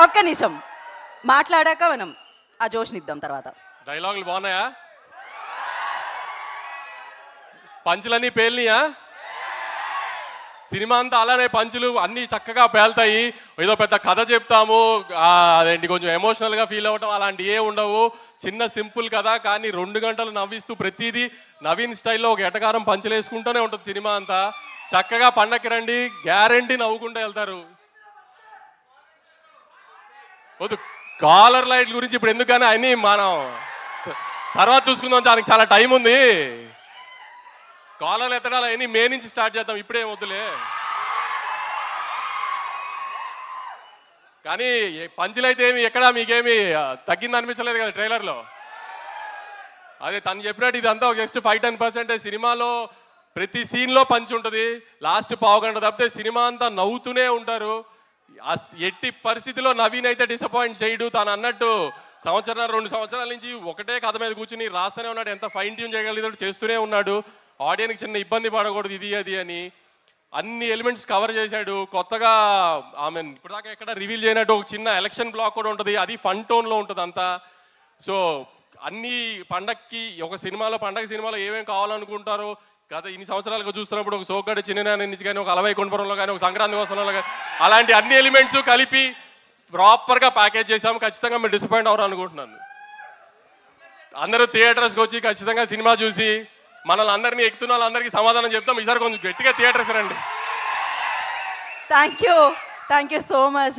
ఒక్క నిమిషం మాట్లాడాక మనం ఆ జోష్నిద్దాం తర్వాత. డైలాగులు బాగున్నాయా? పంచులన్నీ పేలినాయా? సినిమా అంతా అలానే పంచులు అన్నీ చక్కగా పేలుతాయి. ఏదో పెద్ద కథ చెప్తాము, అదేంటి కొంచెం ఎమోషనల్గా ఫీల్ అవ్వటం అలాంటి ఏ ఉండవు. చిన్న సింపుల్ కథ, కానీ 2 గంటలు నవ్విస్తూ ప్రతిదీ నవీన్ స్టైల్లో ఒక ఎటకారం పంచులు వేసుకుంటూనే ఉంటుంది సినిమా అంతా. చక్కగా పండక్కి రండి, గ్యారంటీ నవ్వుకుంటూ వెళ్తారు. వద్దు, కాలర్ లైట్ గురించి ఇప్పుడు ఎందుకని అన్నీ మనం తర్వాత చూసుకుందాం, దానికి చాలా టైం ఉంది. కాలర్లు ఎత్తడాలు అవన్నీ మే నుంచి స్టార్ట్ చేద్దాం, ఇప్పుడే వద్దులే. కానీ పంచులైతే ఏమి ఎక్కడా మీకేమి తగ్గింది అనిపించలేదు కదా ట్రైలర్లో. అదే తను చెప్పినట్టు ఇదంతా ఒక జస్ట్ 5-10% సినిమాలో ప్రతి సీన్లో పంచి ఉంటుంది. లాస్ట్ పావు గంట తప్పితే సినిమా అంతా నవ్వుతూనే ఉంటారు. ఎట్టి పరిస్థితిలో నవీన్ అయితే డిసప్పాయింట్ చేయడు. తను అన్నట్టు 1-2 సంవత్సరాల నుంచి ఒకటే కథ మీద కూర్చుని రాస్తూనే ఉన్నాడు. ఎంత ఫైన్ ట్యూన్ చేయగలిగాడు చేస్తూనే ఉన్నాడు. ఆడియన్కి చిన్న ఇబ్బంది పడకూడదు ఇది అది అని అన్ని ఎలిమెంట్స్ కవర్ చేశాడు. కొత్తగా ఆమె ఇప్పటిదాకా ఎక్కడ రివీల్ చేయనట్టు ఒక చిన్న ఎలక్షన్ బ్లాక్ కూడా ఉంటుంది, అది ఫన్ టోన్లో ఉంటుంది అంతా. సో అన్ని పండక్కి ఒక సినిమాలో పండగ సినిమాలో ఏమేమి కావాలనుకుంటారో గత ఇన్ని సంవత్సరాలుగా చూస్తున్నప్పుడు ఒక సోగ్గాడి చిన్న నుంచి కానీ ఒక అలవై కొండపురంలో కానీ ఒక సంక్రాంతి వసంలో కానీ అలాంటి అన్ని ఎలిమెంట్స్ కలిపి ప్రాపర్గా ప్యాకేజ్ చేసాము. ఖచ్చితంగా మీరు డిసప్పాయింట్ అవ్వరు అనుకుంటున్నాను. అందరూ థియేటర్స్కి వచ్చి ఖచ్చితంగా సినిమా చూసి మనల్ని అందరినీ ఎక్కుతున్న వాళ్ళందరికీ సమాధానం చెప్తాం. ఈసారి కొంచెం గట్టిగా థియేటర్స్ రండి. Thank you so much.